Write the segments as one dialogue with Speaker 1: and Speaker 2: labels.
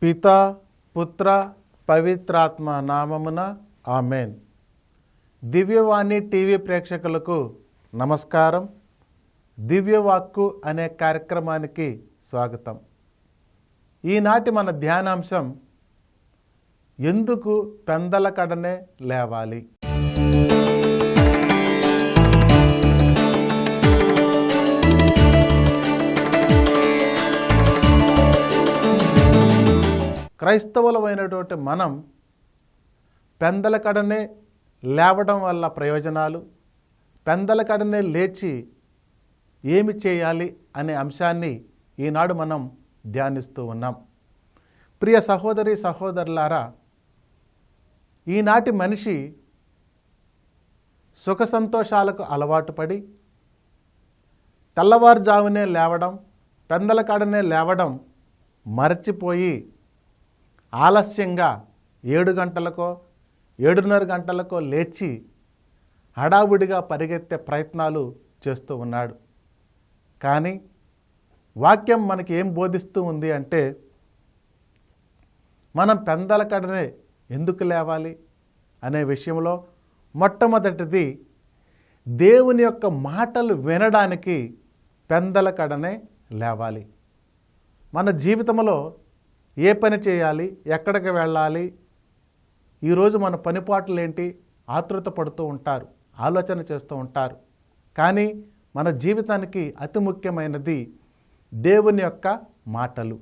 Speaker 1: పితా పుత్ర పవిత్రాత్మ నామమున ఆమెన్. దివ్యవాణి టీవీ ప్రేక్షకులకు నమస్కారం. దివ్యవాక్కు అనే కార్యక్రమానికి స్వాగతం. ఈనాటి మన ధ్యానాంశం ఎందుకు పెందలకడనే లేవాలి. క్రైస్తవులమైనటువంటి మనం పెందలకడనే లేవడం వల్ల ప్రయోజనాలు, పెందలకడనే లేచి ఏమి చేయాలి అనే అంశాన్ని ఈనాడు మనం ధ్యానిస్తూ ఉన్నాం. ప్రియ సహోదరి సహోదరులారా, ఈనాటి మనిషి సుఖ సంతోషాలకు అలవాటు పడి తెల్లవారుజామునే లేవడం, పెందలకడనే లేవడం మరచిపోయి ఆలస్యంగా 7 గంటలకో 7:30 గంటలకో లేచి హడావుడిగా పరిగెత్తే ప్రయత్నాలు చేస్తూ ఉన్నాడు. కానీ వాక్యం మనకి ఏం బోధిస్తూ ఉంది అంటే, మనం పెందలకడనే ఎందుకు లేవాలి అనే విషయంలో మొట్టమొదటిది, దేవుని యొక్క మాటలు వినడానికి పెందలకడనే లేవాలి. మన జీవితంలో ఏ పని చేయాలి, ఎక్కడికి వెళ్ళాలి, ఈరోజు మన పనిపాట్లు ఏంటి ఆతృత పడుతూ ఉంటారు, ఆలోచన చేస్తూ ఉంటారు. కానీ మన జీవితానికి అతి ముఖ్యమైనది దేవుని యొక్క మాటలు.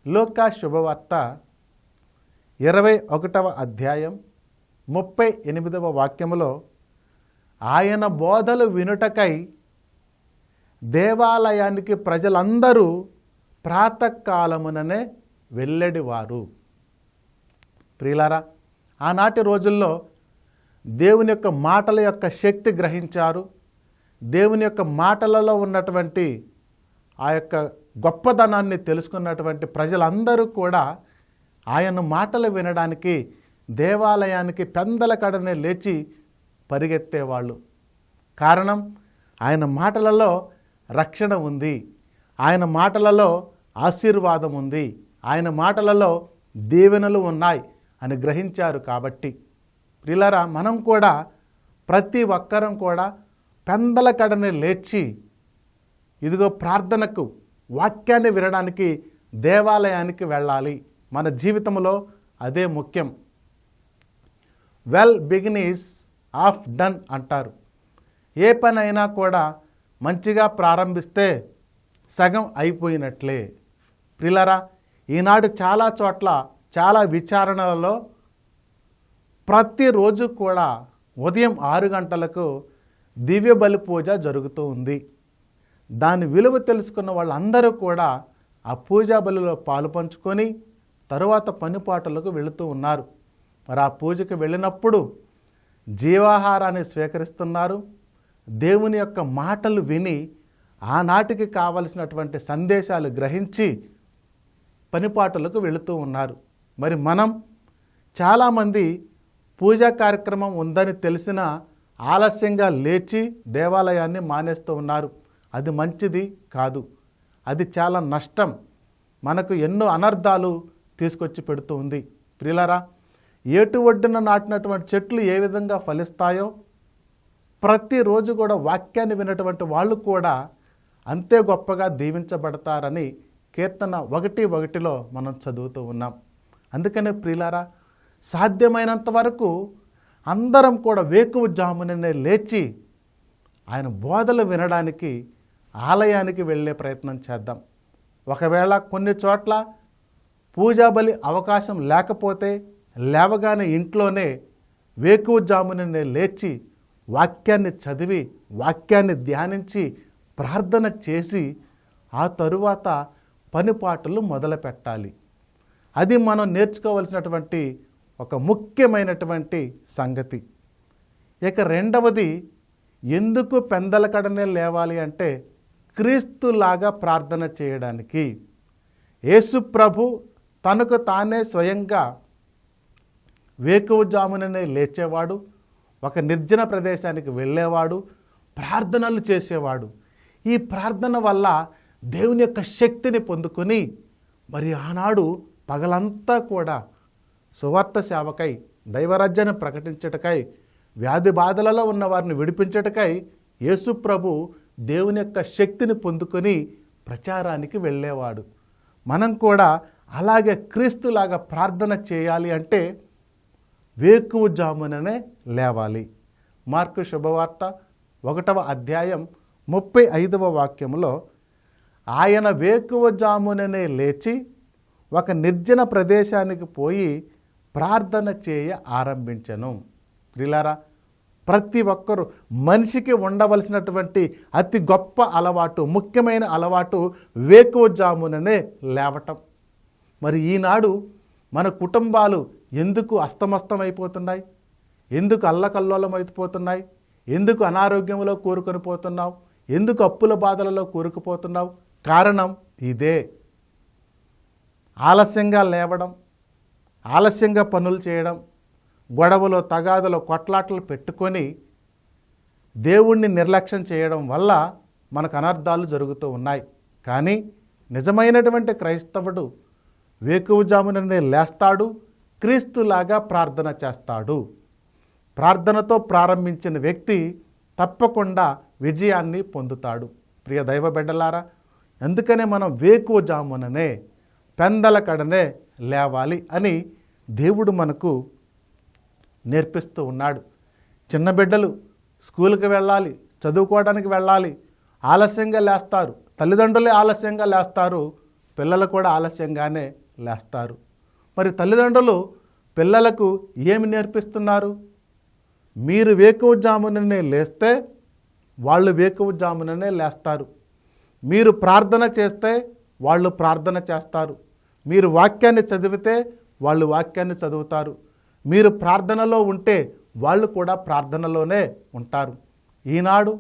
Speaker 1: లూకా శుభవార్త 21వ అధ్యాయం 38వ వాక్యములో, ఆయన బోధలు వినుటకై దేవాలయానికి ప్రజలందరూ ప్రాతకాలముననే వెళ్ళేవారు. ప్రియులారా, ఆనాటి రోజుల్లో దేవుని యొక్క మాటల యొక్క శక్తి గ్రహించారు. దేవుని యొక్క మాటలలో ఉన్నటువంటి ఆ యొక్క గొప్పదనాన్ని తెలుసుకున్నటువంటి ప్రజలందరూ కూడా ఆయన మాటలు వినడానికి దేవాలయానికి పెందలకడనే లేచి పరిగెత్తేవాళ్ళు. కారణం, ఆయన మాటలలో రక్షణ ఉంది, ఆయన మాటలలో ఆశీర్వాదం ఉంది, ఆయన మాటలలో దీవెనలు ఉన్నాయి అని గ్రహించారు. కాబట్టి ప్రియులారా, మనం కూడా ప్రతి ఒక్కరం కూడా పెందలకడనే లేచి ఇదిగో ప్రార్థనకు, వాక్యాన్ని వినడానికి దేవాలయానికి వెళ్ళాలి. మన జీవితంలో అదే ముఖ్యం. Well begin is half done అంటారు. ఏ పని అయినా కూడా మంచిగా ప్రారంభిస్తే సగం అయిపోయినట్లే. ప్రియులారా, ఈనాడు చాలా చోట్ల చాలా విచారణలలో ప్రతిరోజు కూడా ఉదయం 6 గంటలకు దివ్య బలి పూజ జరుగుతూ ఉంది. దాని విలువ తెలుసుకున్న వాళ్ళందరూ కూడా ఆ పూజా బలిలో పాలు పంచుకొని తరువాత పనిపాటలకు వెళుతూ ఉన్నారు. మరి ఆ పూజకు వెళ్ళినప్పుడు జీవాహారాన్ని స్వీకరిస్తున్నారు. దేవుని యొక్క మాటలు విని ఆనాటికి కావలసినటువంటి సందేశాలు గ్రహించి పనిపాటలకు వెళుతూ ఉన్నారు. మరి మనం చాలామంది పూజా కార్యక్రమం ఉందని తెలిసిన ఆలస్యంగా లేచి దేవాలయాన్ని మానేస్తూ ఉన్నారు. అది మంచిది కాదు, అది చాలా నష్టం, మనకు ఎన్నో అనర్థాలు తీసుకొచ్చి పెడుతూ ఉంది. ప్రియులారా, ఏటు ఒడ్డున నాటినటువంటి చెట్లు ఏ విధంగా ఫలిస్తాయో ప్రతిరోజు కూడా వాక్యాన్ని వినటువంటి వాళ్ళు కూడా అంతే గొప్పగా దీవించబడతారని కీర్తన 1:1లో మనం చదువుతూ ఉన్నాం. అందుకనే ప్రియులారా, సాధ్యమైనంత వరకు అందరం కూడా వేకువజామునే లేచి ఆయన బోధలు వినడానికి ఆలయానికి వెళ్ళే ప్రయత్నం చేద్దాం. ఒకవేళ కొన్ని చోట్ల పూజా బలి అవకాశం లేకపోతే లేవగానే ఇంట్లోనే వేకువజామునే లేచి వాక్యాన్ని చదివి, వాక్యాన్ని ధ్యానించి, ప్రార్థన చేసి ఆ తరువాత పనిపాటలు మొదలు పెట్టాలి. అది మనం నేర్చుకోవలసినటువంటి ఒక ముఖ్యమైనటువంటి సంగతి. ఇక రెండవది, ఎందుకు పెందలకడనే లేవాలి అంటే క్రీస్తులాగా ప్రార్థన చేయడానికి. యేసు ప్రభు తనకు తానే స్వయంగా వేకువజాముననే లేచేవాడు, ఒక నిర్జన ప్రదేశానికి వెళ్ళేవాడు, ప్రార్థనలు చేసేవాడు. ఈ ప్రార్థన వల్ల దేవుని యొక్క శక్తిని పొందుకొని మరి ఆనాడు పగలంతా కూడా సువార్త సేవకై, దైవరాజ్యాన్ని ప్రకటించటకై, వ్యాధి బాధలలో ఉన్న వారిని విడిపించటకై యేసు ప్రభు దేవుని యొక్క శక్తిని పొందుకొని ప్రచారానికి వెళ్ళేవాడు. మనం కూడా అలాగే క్రీస్తులాగా ప్రార్థన చేయాలి అంటే వేకువజాముననే లేవాలి. మార్కు శుభవార్త 1వ అధ్యాయం 35వ వాక్యంలో ఆయన వేకువజాముననే లేచి ఒక నిర్జన ప్రదేశానికి పోయి ప్రార్థన చేయ ఆరంభించెను. ప్రియులారా, ప్రతి ఒక్కరూ మనిషికి ఉండవలసినటువంటి అతి గొప్ప అలవాటు, ముఖ్యమైన అలవాటు వేకువజాముననే లేవటం. మరి ఈనాడు మన కుటుంబాలు ఎందుకు అస్తమస్తమైపోతున్నాయి? ఎందుకు అల్లకల్లోలం అయిపోతున్నాయి? ఎందుకు అనారోగ్యంలో కూరుకొని పోతున్నావు? ఎందుకు అప్పుల బాధలలో కూరుకుపోతున్నావు? కారణం ఇదే. ఆలస్యంగా లేవడం, ఆలస్యంగా పనులు చేయడం, గొడవలో తగాదలో కొట్లాటలు పెట్టుకొని దేవుణ్ణి నిర్లక్ష్యం చేయడం వల్ల మనకు అనర్థాలు జరుగుతూ ఉన్నాయి. కానీ నిజమైనటువంటి క్రైస్తవుడు వేకువజాముననే లేస్తాడు, క్రీస్తులాగా ప్రార్థన చేస్తాడు. ప్రార్థనతో ప్రారంభించిన వ్యక్తి తప్పకుండా విజయాన్ని పొందుతాడు. ప్రియ దైవ బిడ్డలారా, అందుకనే మనం వేకువజాముననే, పెందలకడనే లేవాలి అని దేవుడు మనకు నేర్పిస్తూ ఉన్నాడు. చిన్న బిడ్డలు స్కూల్కి వెళ్ళాలి, చదువుకోవడానికి వెళ్ళాలి, ఆలస్యంగా లేస్తారు. తల్లిదండ్రులే ఆలస్యంగా లేస్తారు, పిల్లలు కూడా ఆలస్యంగానే లేస్తారు. మరి తల్లిదండ్రులు పిల్లలకు ఏమి నేర్పిస్తున్నారు? మీరు వేకువజాముననే లేస్తే వాళ్ళు వేకువజాముననే లేస్తారు. మీరు ప్రార్థన చేస్తే వాళ్ళు ప్రార్థన చేస్తారు. మీరు వాక్యాన్ని చదివితే వాళ్ళు వాక్యాన్ని చదువుతారు. మీరు ప్రార్థనలో ఉంటే వాళ్ళు కూడా ప్రార్థనలోనే ఉంటారు. ఈనాడు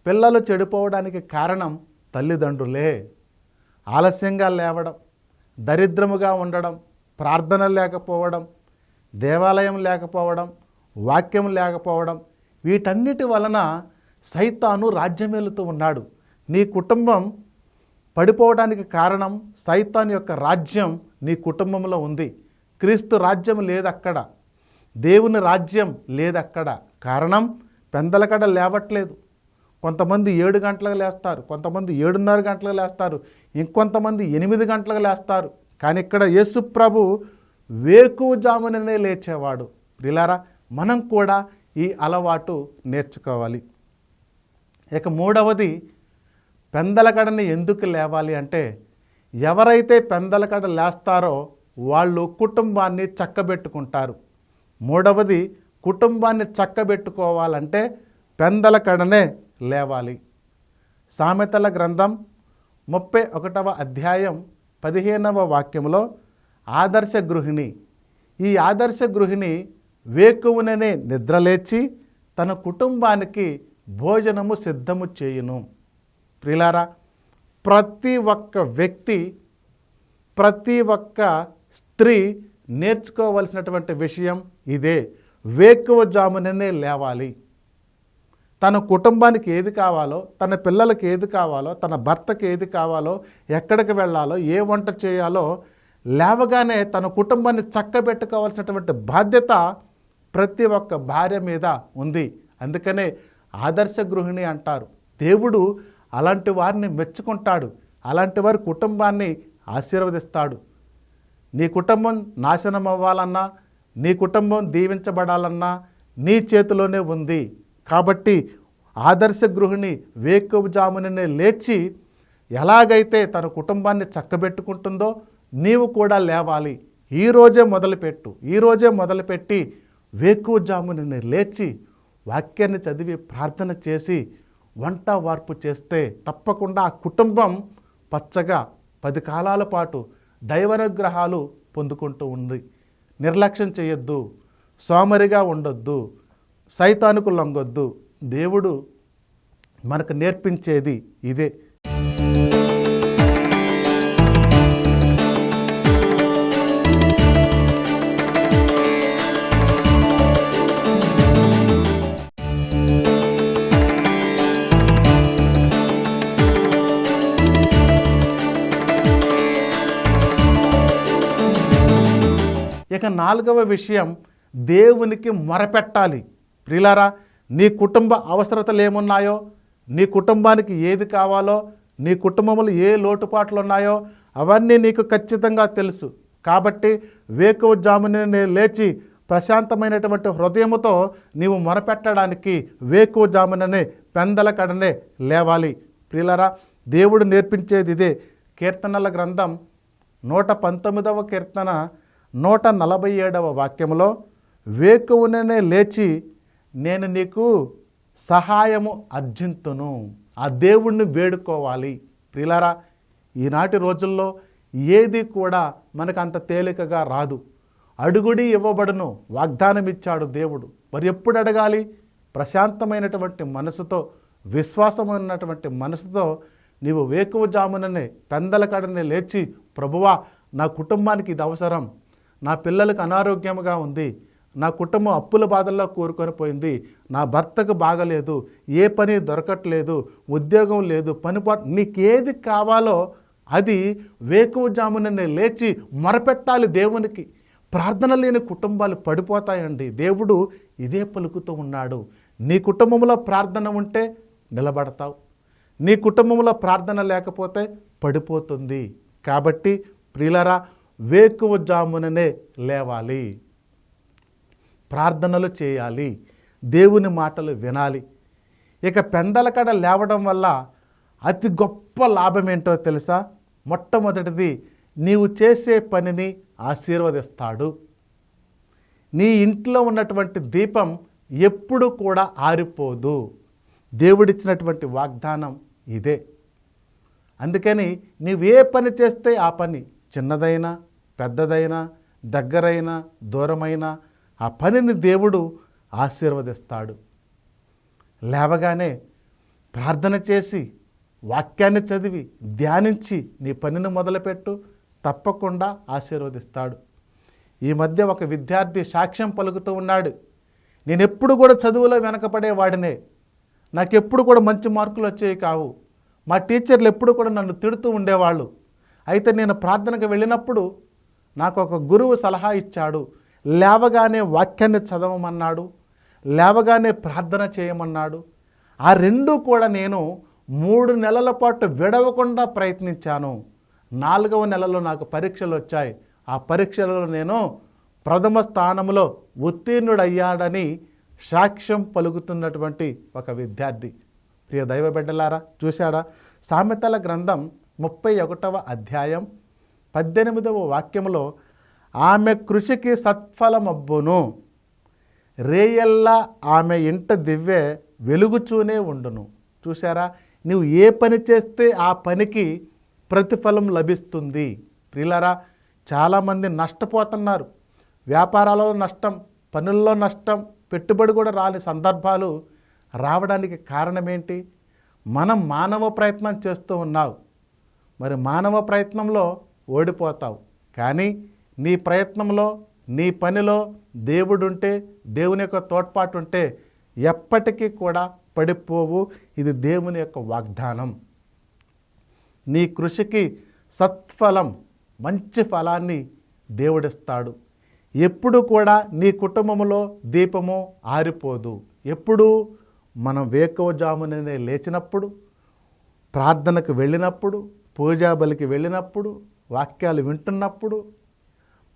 Speaker 1: పిల్లలు చెడిపోవడానికి కారణం తల్లిదండ్రులే. ఆలస్యంగా లేవడం, దరిద్రముగా ఉండడం, ప్రార్థన లేకపోవడం, దేవాలయం లేకపోవడం, వాక్యం లేకపోవడం, వీటన్నిటి వలన సైతాను రాజ్యమేలుతూ ఉన్నాడు. నీ కుటుంబం పడిపోవడానికి కారణం సైతాను యొక్క రాజ్యం నీ కుటుంబంలో ఉంది. క్రీస్తు రాజ్యం లేదక్కడ, దేవుని రాజ్యం లేదక్కడ. కారణం పెందలకడ లేవట్లేదు. కొంతమంది 7 గంటలకు లేస్తారు, కొంతమంది 7:30 గంటలకు లేస్తారు, ఇంకొంతమంది 8 గంటలకు లేస్తారు. కానీ ఇక్కడ యేసు ప్రభు వేకువజాముననే లేచేవాడు. ప్రియులారా, మనం కూడా ఈ అలవాటు నేర్చుకోవాలి. ఇక 3వది, పెందలకడని ఎందుకు లేవాలి అంటే, ఎవరైతే పెందలకడ లేస్తారో వాళ్ళు కుటుంబాన్ని చక్కబెట్టుకుంటారు. 3వది, కుటుంబాన్ని చక్కబెట్టుకోవాలంటే పెందలకడనే లేవాలి. సామెతల గ్రంథం 31వ అధ్యాయం 15వ వాక్యంలో ఆదర్శ గృహిణి, ఈ ఆదర్శ గృహిణి వేకువననే నిద్రలేచి తన కుటుంబానికి భోజనము సిద్ధము చేయును. ప్రియులారా, ప్రతి ఒక్క వ్యక్తి, ప్రతి ఒక్క స్త్రీ నేర్చుకోవలసినటువంటి విషయం ఇదే. వేకువజాముననే లేవాలి. తన కుటుంబానికి ఏది కావాలో, తన పిల్లలకి ఏది కావాలో, తన భర్తకి ఏది కావాలో, ఎక్కడికి వెళ్ళాలో, ఏ వంట చేయాలో లేవగానే తన కుటుంబాన్ని చక్కబెట్టుకోవాల్సినటువంటి బాధ్యత ప్రతి ఒక్క భార్య మీద ఉంది. అందుకనే ఆదర్శ గృహిణి అంటారు. దేవుడు అలాంటి వారిని మెచ్చుకుంటాడు, అలాంటి వారి కుటుంబాన్ని ఆశీర్వదిస్తాడు. నీ కుటుంబం నాశనం అవ్వాలన్నా, నీ కుటుంబం దీవించబడాలన్నా నీ చేతిలోనే ఉంది. కాబట్టి ఆదర్శ గృహిణి వేకువజాముననే లేచి ఎలాగైతే తన కుటుంబాన్ని చక్కబెట్టుకుంటుందో నీవు కూడా లేవాలి. ఈరోజే మొదలుపెట్టి వేకువజాముననే లేచి వాక్యాన్ని చదివి ప్రార్థన చేసి వంట వార్పు చేస్తే తప్పకుండా ఆ కుటుంబం పచ్చగా 10 కాలాల పాటు దైవానుగ్రహాలు పొందుకుంటూ ఉంది. నిర్లక్ష్యం చేయొద్దు, సోమరిగా ఉండొద్దు, సైతానుకు లొంగొద్దు. దేవుడు మనకు నేర్పించేది ఇదే. ఇక 4వ విషయం, దేవునికి మొరపెట్టాలి. ప్రియులారా, నీ కుటుంబ అవసరతలు ఏమున్నాయో, నీ కుటుంబానికి ఏది కావాలో, నీ కుటుంబంలో ఏ లోటుపాట్లు ఉన్నాయో అవన్నీ నీకు ఖచ్చితంగా తెలుసు. కాబట్టి వేకువజామునే లేచి ప్రశాంతమైనటువంటి హృదయముతో నీవు మొరపెట్టడానికి వేకువజాముననే పెందలకడనే లేవాలి. ప్రియులారా, దేవుడు నేర్పించేది ఇదే. కీర్తనల గ్రంథం 119వ కీర్తన 147వ వాక్యంలో, వేకువనే లేచి నేను నీకు సహాయము అర్జింతును. ఆ దేవుణ్ణి వేడుకోవాలి. ప్రియులారా, ఈనాటి రోజుల్లో ఏది కూడా మనకు అంత తేలికగా రాదు. అడుగుడి ఇవ్వబడును వాగ్దానం ఇచ్చాడు దేవుడు. మరి ఎప్పుడు అడగాలి? ప్రశాంతమైనటువంటి మనసుతో, విశ్వాసమైనటువంటి మనసుతో నీవు వేకువజాముననే పెందలకడనే లేచి, ప్రభువా, నా కుటుంబానికి ఇది అవసరం, నా పిల్లలకు అనారోగ్యంగా ఉంది, నా కుటుంబం అప్పుల బాధల్లో కూరుకొని పోయింది, నా భర్తకు బాగలేదు, ఏ పని దొరకట్లేదు, ఉద్యోగం లేదు, పనిపాటు, నీకేది కావాలో అది వేకువజాముననే లేచి మొరపెట్టాలి దేవునికి. ప్రార్థన లేని కుటుంబాలు పడిపోతాయండి. దేవుడు ఇదే పలుకుతూ ఉన్నాడు. నీ కుటుంబంలో ప్రార్థన ఉంటే నిలబడతావు, నీ కుటుంబంలో ప్రార్థన లేకపోతే పడిపోతుంది. కాబట్టి ప్రియులారా, వేకువజాముననే లేవాలి, ప్రార్థనలు చేయాలి, దేవుని మాటలు వినాలి. ఇక పెందలకడ లేవడం వల్ల అతి గొప్ప లాభం ఏంటో తెలుసా? మొట్టమొదటిది, నీవు చేసే పనిని ఆశీర్వదిస్తాడు. నీ ఇంట్లో ఉన్నటువంటి దీపం ఎప్పుడు కూడా ఆరిపోదు. దేవుడిచ్చినటువంటి వాగ్దానం ఇదే. అందుకని నీవే పని చేస్తే ఆ పని, చిన్నదైనా పెద్దదైనా దగ్గరైనా దూరమైనా, ఆ పనిని దేవుడు ఆశీర్వదిస్తాడు. లేవగానే ప్రార్థన చేసి వాక్యాన్ని చదివి ధ్యానించి నీ పనిని మొదలుపెట్టు, తప్పకుండా ఆశీర్వదిస్తాడు. ఈ మధ్య ఒక విద్యార్థి సాక్ష్యం పలుకుతూ ఉన్నాడు. నేను ఎప్పుడు కూడా చదువులో వెనకపడేవాడినే, నాకెప్పుడు కూడా మంచి మార్కులు వచ్చేవి కావు, మా టీచర్లు ఎప్పుడు కూడా నన్ను తిడుతూ ఉండేవాళ్ళు. అయితే నేను ప్రార్థనకు వెళ్ళినప్పుడు నాకు ఒక గురువు సలహా ఇచ్చాడు. లేవగానే వాక్యాన్ని చదవమన్నాడు, లేవగానే ప్రార్థన చేయమన్నాడు. ఆ రెండూ కూడా నేను 3 నెలల పాటు విడవకుండా ప్రయత్నించాను. 4వ నెలలో నాకు పరీక్షలు వచ్చాయి. ఆ పరీక్షలలో నేను ప్రథమ స్థానంలో ఉత్తీర్ణుడయ్యాడని సాక్ష్యం పలుకుతున్నటువంటి ఒక విద్యార్థి. ప్రియ దైవ బిడ్డలారా, చూశాడా? సామెతల గ్రంథం 31వ అధ్యాయం 18వ వాక్యంలో, ఆమె కృషికి సత్ఫలమబ్బును, రేయల్లా ఆమె ఇంట దివ్వె వెలుగుచూనే ఉండును. చూశారా? నువ్వు ఏ పని చేస్తే ఆ పనికి ప్రతిఫలం లభిస్తుంది. ప్రియులారా, చాలామంది నష్టపోతున్నారు. వ్యాపారాలలో నష్టం, పనుల్లో నష్టం, పెట్టుబడి కూడా రాని సందర్భాలు రావడానికి కారణం ఏంటి? మనం మానవ ప్రయత్నం చేస్తూ ఉన్నావు. మరి మానవ ప్రయత్నంలో ఓడిపోతావు. కానీ నీ ప్రయత్నంలో, నీ పనిలో దేవుడుంటే, దేవుని యొక్క తోడ్పాటు ఉంటే ఎప్పటికీ కూడా పడిపోవు. ఇది దేవుని యొక్క వాగ్దానం. నీ కృషికి సత్ఫలం, మంచి ఫలాన్ని దేవుడిస్తాడు. ఎప్పుడు కూడా నీ కుటుంబంలో దీపము ఆరిపోదు. ఎప్పుడు మనం వేకువజామునే లేచినప్పుడు, ప్రార్థనకు వెళ్ళినప్పుడు, పూజాబలికి వెళ్ళినప్పుడు, వాక్యాలు వింటున్నప్పుడు,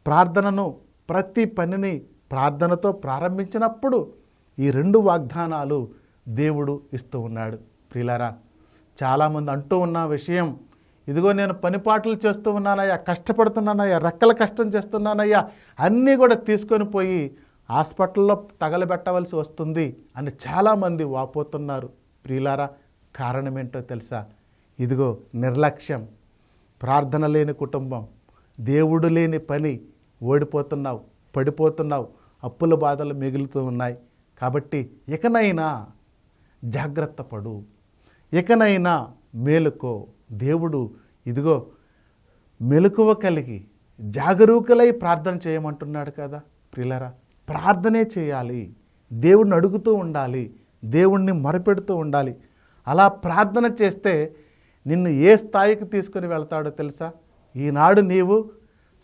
Speaker 1: ప్రార్థనను, ప్రతి పనిని ప్రార్థనతో ప్రారంభించినప్పుడు ఈ 2 వాగ్దానాలు దేవుడు ఇస్తూ ఉన్నాడు. ప్రియులారా, చాలామంది అంటూ ఉన్న విషయం, ఇదిగో నేను పనిపాట్లు చేస్తూ ఉన్నానయ్యా, కష్టపడుతున్నానయ్యా, రెక్కల కష్టం చేస్తున్నానయ్యా, అన్నీ కూడా తీసుకొని పోయి హాస్పిటల్లో తగలబెట్టవలసి వస్తుంది అని చాలామంది వాపోతున్నారు. ప్రియులారా, కారణం ఏంటో తెలుసా? ఇదిగో నిర్లక్ష్యం, ప్రార్థన లేని కుటుంబం, దేవుడు లేని పని, ఓడిపోతున్నావు, పడిపోతున్నావు, అప్పుల బాధలు మిగులుతూ ఉన్నాయి. కాబట్టి ఇకనైనా జాగ్రత్త పడు, ఇకనైనా మేలుకో. దేవుడు ఇదిగో మెలకువ కలిగి జాగరూకులై ప్రార్థన చేయమంటున్నాడు కదా. ప్రియులారా, ప్రార్థనే చేయాలి, దేవుణ్ణి అడుగుతూ ఉండాలి, దేవుణ్ణి మొరపెడుతూ ఉండాలి. అలా ప్రార్థన చేస్తే నిన్ను ఏ స్థాయికి తీసుకొని వెళ్తాడో తెలుసా? ఈనాడు నీవు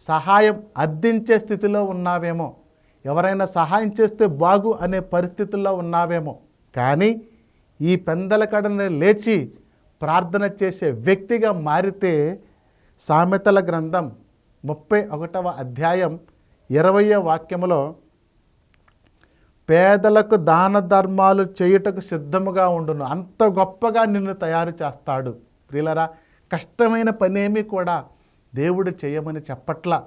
Speaker 1: సహాయం అర్థించే స్థితిలో ఉన్నావేమో, ఎవరైనా సహాయం చేస్తే బాగు అనే పరిస్థితుల్లో ఉన్నావేమో. కానీ ఈ పెందలకడనే లేచి ప్రార్థన చేసే వ్యక్తిగా మారితే సామెతల గ్రంథం 31వ అధ్యాయం 20వ వాక్యములో పేదలకు దాన ధర్మాలు చేయుటకు సిద్ధముగా ఉండును, అంత గొప్పగా నిన్ను తయారు చేస్తాడు. ప్రియులరా, కష్టమైన పనేమీ కూడా దేవుడు చేయమని చెప్పట్లా.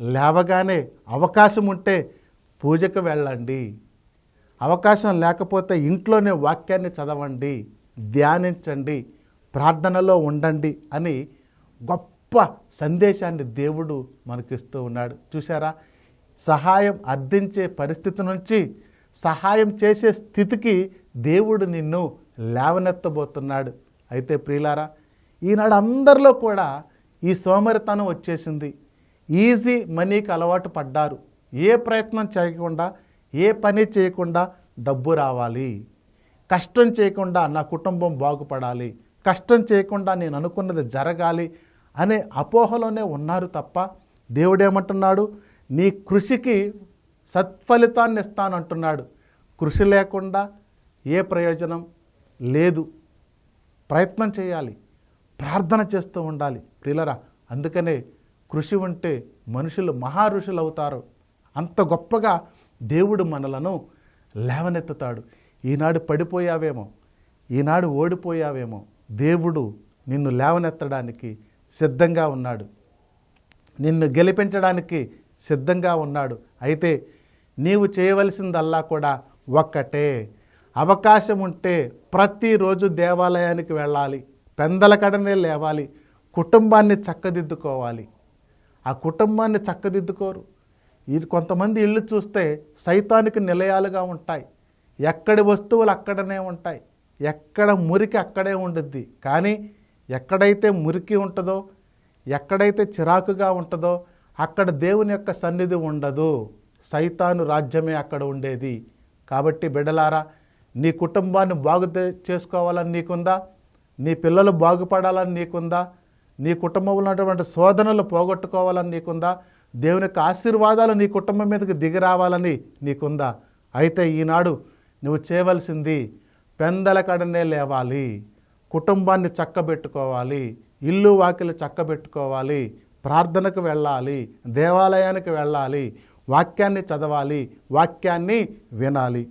Speaker 1: లేవగానే అవకాశం ఉంటే పూజకు వెళ్ళండి, అవకాశం లేకపోతే ఇంట్లోనే వాక్యాన్ని చదవండి, ధ్యానించండి, ప్రార్థనలో ఉండండి అని గొప్ప సందేశాన్ని దేవుడు మనకిస్తూ ఉన్నాడు. చూసారా, సహాయం అర్థించే పరిస్థితి నుంచి సహాయం చేసే స్థితికి దేవుడు నిన్ను లేవనెత్తబోతున్నాడు. అయితే ప్రియులారా, ఈనాడు అందరిలో కూడా ఈ సోమరితనం వచ్చేసింది. ఈజీ మనీకి అలవాటు పడ్డారు. ఏ ప్రయత్నం చేయకుండా, ఏ పని చేయకుండా డబ్బు రావాలి, కష్టం చేయకుండా నా కుటుంబం బాగుపడాలి, కష్టం చేయకుండా నేను అనుకున్నది జరగాలి అనే అపోహలోనే ఉన్నారు తప్ప దేవుడేమంటున్నాడు? నీ కృషికి సత్ఫలితాన్ని ఇస్తానంటున్నాడు. కృషి లేకుండా ఏ ప్రయోజనం లేదు. ప్రయత్నం చేయాలి, ప్రార్థన చేస్తూ ఉండాలి. ప్రియులరా, అందుకనే కృషి ఉంటే మనుషులు మహా ఋషులు అవుతారు. అంత గొప్పగా దేవుడు మనలను లేవనెత్తుతాడు. ఈనాడు పడిపోయావేమో, ఈనాడు ఓడిపోయావేమో, దేవుడు నిన్ను లేవనెత్తడానికి సిద్ధంగా ఉన్నాడు, నిన్ను గెలిపించడానికి సిద్ధంగా ఉన్నాడు. అయితే నీవు చేయవలసిందల్లా కూడా ఒక్కటే, అవకాశం ఉంటే ప్రతిరోజు దేవాలయానికి వెళ్ళాలి, పెందలకడనే లేవాలి, కుటుంబాన్ని చక్కదిద్దుకోవాలి. ఆ కుటుంబాన్ని చక్కదిద్దుకోరు. కొంతమంది ఇళ్ళు చూస్తే సైతానికి నిలయాలుగా ఉంటాయి. ఎక్కడి వస్తువులు అక్కడనే ఉంటాయి, ఎక్కడ మురికి అక్కడే ఉండుద్ది. కానీ ఎక్కడైతే మురికి ఉంటుందో, ఎక్కడైతే చిరాకుగా ఉంటుందో అక్కడ దేవుని యొక్క సన్నిధి ఉండదు. సైతాను రాజ్యమే అక్కడ ఉండేది. కాబట్టి బిడ్డలారా, నీ కుటుంబాన్ని బాగు చేసుకోవాలని నీకుందా? నీ పిల్లలు బాగుపడాలని నీకుందా? నీ కుటుంబంలో ఉన్నటువంటి శోధనలు పోగొట్టుకోవాలని నీకుందా? దేవుని యొక్క ఆశీర్వాదాలు నీ కుటుంబం మీదకి దిగి రావాలని నీకుందా? అయితే ఈనాడు నువ్వు చేయవలసింది పెందలకడనే లేవాలి, కుటుంబాన్ని చక్కబెట్టుకోవాలి, ఇల్లు వాకిలు చక్కబెట్టుకోవాలి, ప్రార్థనకు వెళ్ళాలి, దేవాలయానికి వెళ్ళాలి, వాక్యాన్ని చదవాలి, వాక్యాన్ని వినాలి.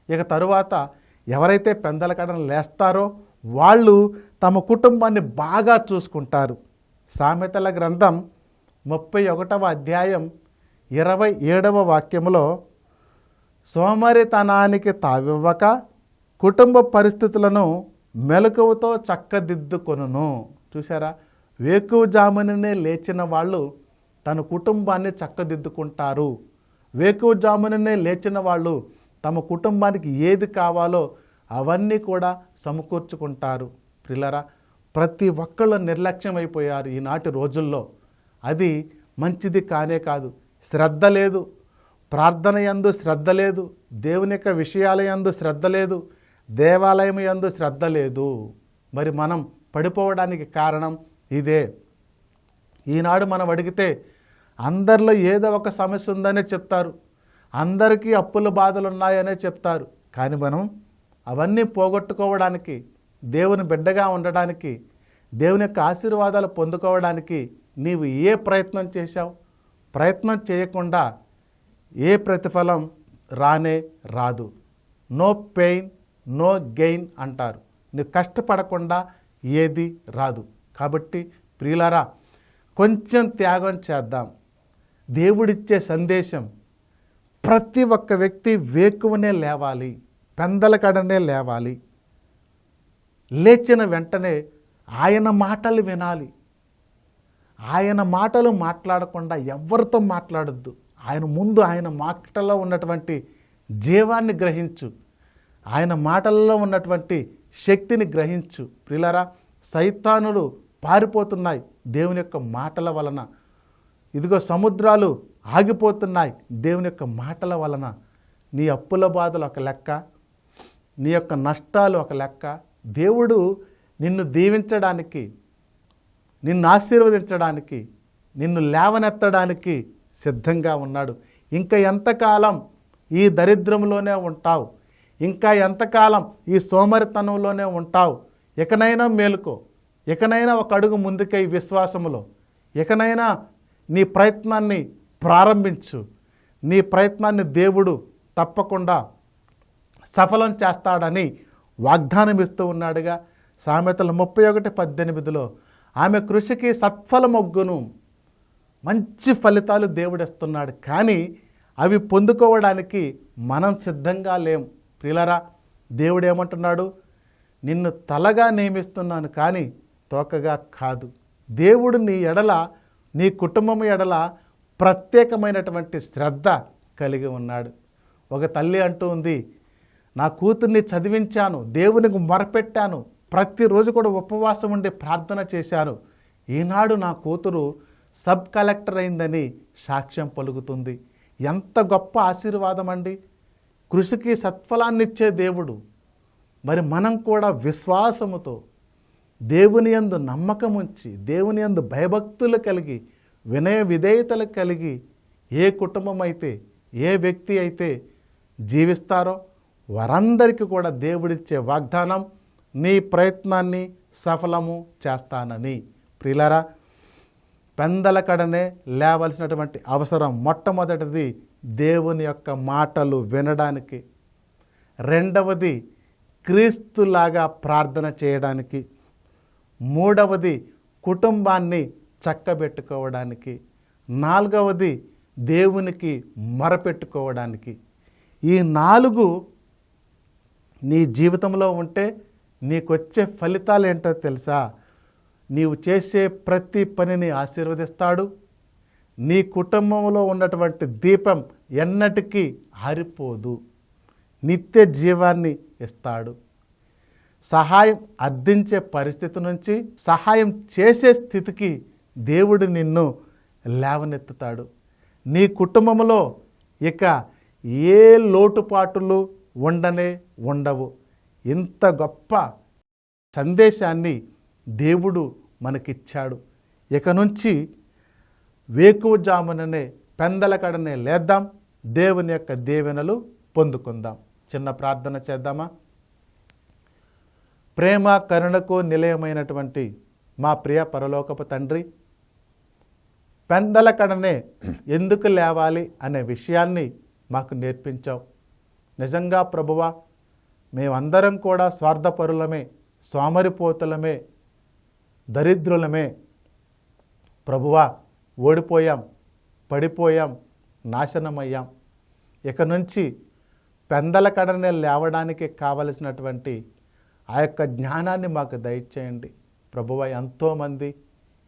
Speaker 1: ఇక తరువాత ఎవరైతే పెందలకడన లేస్తారో వాళ్ళు తమ కుటుంబాన్ని బాగా చూసుకుంటారు. సామెతల గ్రంథం 31వ అధ్యాయం 27వ వాక్యములో సోమరితనానికి తావివ్వక కుటుంబ పరిస్థితులను మెలకువతో చక్కదిద్దుకొనును. చూసారా, వేకువజాముననే లేచిన వాళ్ళు తన కుటుంబాన్ని చక్కదిద్దుకుంటారు. వేకువజాముననే లేచిన వాళ్ళు తమ కుటుంబానికి ఏది కావాలో అవన్నీ కూడా సమకూర్చుకుంటారు. ప్రియులారా, ప్రతి ఒక్కళ్ళు నిర్లక్ష్యం అయిపోయారు ఈనాటి రోజుల్లో. అది మంచిది కానే కాదు. శ్రద్ధ లేదు, ప్రార్థన యందు శ్రద్ధ లేదు, దేవుని యొక్క విషయాల యందు శ్రద్ధ లేదు, దేవాలయం యందు శ్రద్ధ లేదు. మరి మనం పడిపోవడానికి కారణం ఇదే. ఈనాడు మనం అడిగితే అందరిలో ఏదో ఒక సమస్య ఉందనే చెప్తారు, అందరికీ అప్పుల బాధలు ఉన్నాయనే చెప్తారు. కానీ మనం అవన్నీ పోగొట్టుకోవడానికి, దేవుని బిడ్డగా ఉండడానికి, దేవుని యొక్క ఆశీర్వాదాలు పొందుకోవడానికి నీవు ఏ ప్రయత్నం చేశావు? ప్రయత్నం చేయకుండా ఏ ప్రతిఫలం రానే రాదు. నో పెయిన్ నో గెయిన్ అంటారు. నువ్వు కష్టపడకుండా ఏది రాదు. కాబట్టి ప్రియులారా, కొంచెం త్యాగం చేద్దాం. దేవుడిచ్చే సందేశం ప్రతి ఒక్క వ్యక్తి వేకువనే లేవాలి, పెందలకడనే లేవాలి. లేచిన వెంటనే ఆయన మాటలు వినాలి. ఆయన మాటలు మాట్లాడకుండా ఎవరితో మాట్లాడొద్దు. ఆయన ముందు ఆయన మాటల్లో ఉన్నటువంటి జీవాన్ని గ్రహించు, ఆయన మాటల్లో ఉన్నటువంటి శక్తిని గ్రహించు. ప్రియులారా, సైతానులు పారిపోతున్నాయి దేవుని యొక్క మాటల వలన. ఇదిగో సముద్రాలు ఆగిపోతున్నాయి దేవుని యొక్క మాటల వలన. నీ అప్పుల బాధలు ఒక లెక్క, నీ యొక్క నష్టాలు ఒక లెక్క. దేవుడు నిన్ను దీవించడానికి, నిన్ను ఆశీర్వదించడానికి, నిన్ను లేవనెత్తడానికి సిద్ధంగా ఉన్నాడు. ఇంకా ఎంతకాలం ఈ దరిద్రంలోనే ఉంటావు? ఇంకా ఎంతకాలం ఈ సోమరితనంలోనే ఉంటావు? ఇకనైనా మేలుకో, ఇకనైనా ఒక అడుగు ముందుకై విశ్వాసములో, ఇకనైనా నీ ప్రయత్నాన్ని ప్రారంభించు. నీ ప్రయత్నాన్ని దేవుడు తప్పకుండా సఫలం చేస్తాడని వాగ్దానం ఇస్తూ ఉన్నాడుగా. సామెతలు 31:18 ఆమె కృషికి సత్ఫలమొగ్గును. మంచి ఫలితాలు దేవుడిస్తున్నాడు, కానీ అవి పొందుకోవడానికి మనం సిద్ధంగా లేం. ప్రియులారా, దేవుడు ఏమంటున్నాడు? నిన్ను తలగా నియమిస్తున్నాను కానీ తోకగా కాదు. దేవుడు నీ ఎడల, నీ కుటుంబం ఎడల ప్రత్యేకమైనటువంటి శ్రద్ధ కలిగి ఉన్నాడు. ఒక తల్లి అంటూ ఉంది, నా కూతుర్ని చదివించాను, దేవునికి మొరపెట్టాను, ప్రతిరోజు కూడా ఉపవాసం ఉండి ప్రార్థన చేశాను, ఈనాడు నా కూతురు సబ్ కలెక్టర్ అయిందని సాక్ష్యం పలుకుతుంది. ఎంత గొప్ప ఆశీర్వాదం అండి! కృషికి సత్ఫలాన్నిచ్చే దేవుడు. మరి మనం కూడా విశ్వాసముతో, దేవుని యందు నమ్మకం ఉంచి, దేవుని యందు భయభక్తులు కలిగి, వినయ విధేయతలు కలిగి ఏ కుటుంబం అయితే, ఏ వ్యక్తి అయితే జీవిస్తారో వారందరికీ కూడా దేవుడిచ్చే వాగ్దానం, నీ ప్రయత్నాన్ని సఫలము చేస్తానని. ప్రియులారా, పెందలకడనే లేవలసినటువంటి అవసరం మొట్టమొదటిది దేవుని యొక్క మాటలు వినడానికి, రెండవది క్రీస్తులాగా ప్రార్థన చేయడానికి, మూడవది కుటుంబాన్ని చక్కబెట్టుకోవడానికి, నాలుగవది దేవునికి మొరపెట్టుకోవడానికి. ఈ 4 నీ జీవితంలో ఉంటే నీకొచ్చే ఫలితాలు ఏంటో తెలుసా? నీవు చేసే ప్రతి పనిని ఆశీర్వదిస్తాడు. నీ కుటుంబంలో ఉన్నటువంటి దీపం ఎన్నటికీ ఆరిపోదు. నిత్య జీవాన్ని ఇస్తాడు. సహాయం అర్థించే పరిస్థితి నుంచి సహాయం చేసే స్థితికి దేవుడు నిన్ను లేవనెత్తుతాడు. నీ కుటుంబంలో ఇక ఏ లోటుపాటులు ఉండవు. ఇంత గొప్ప సందేశాన్ని దేవుడు మనకిచ్చాడు. ఇక నుంచి వేకువజాముననే పెందలకడనే లేద్దాం, దేవుని యొక్క దీవెనలు పొందుకుందాం. చిన్న ప్రార్థన చేద్దామా? ప్రేమ కరుణకు నిలయమైనటువంటి మా ప్రియ పరలోకపు తండ్రి, పెందలకడనే ఎందుకు లేవాలి అనే విషయాన్ని మాకు నేర్పించావు. నిజంగా ప్రభువా, మేమందరం కూడా స్వార్థపరులమే, సోమరిపోతులమే, దరిద్రులమే. ప్రభువా, ఓడిపోయాం, పడిపోయాం, నాశనమయ్యాం. ఇక నుంచి పెందలకడనే లేవడానికి కావలసినటువంటి ఆ యొక్క జ్ఞానాన్ని మాకు దయచేయండి. ప్రభువా, ఎంతోమంది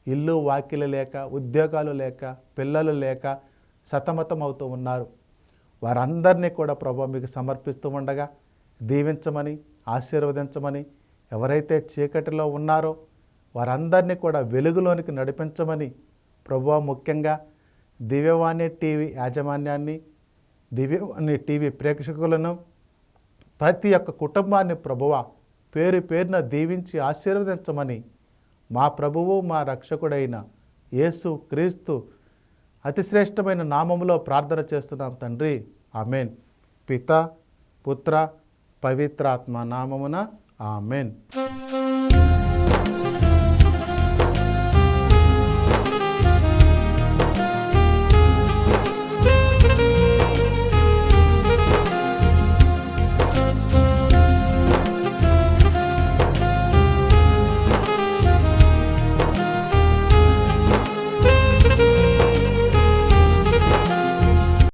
Speaker 1: ఇల్లు వాకిలు లేక, ఉద్యోగాలు లేక, పిల్లలు లేక సతమతం అవుతూ ఉన్నారు. వారందరినీ కూడా ప్రభువా మీకు సమర్పిస్తూ ఉండగా దీవించమని, ఆశీర్వదించమని, ఎవరైతే చీకటిలో ఉన్నారో వారందరినీ కూడా వెలుగులోనికి నడిపించమని ప్రభువా, ముఖ్యంగా దివ్యవాణి టీవీ యాజమాన్యాన్ని, దివ్యవాణి టీవీ ప్రేక్షకులను, ప్రతి ఒక్క కుటుంబాన్ని ప్రభువా పేరు పేరున దీవించి ఆశీర్వదించమని మా ప్రభువు, మా రక్షకుడైన యేసు క్రీస్తు అతిశ్రేష్టమైన నామములో ప్రార్థన చేస్తున్నాం తండ్రి. ఆమెన్. పిత, పుత్ర, పవిత్రాత్మ నామమున ఆమెన్.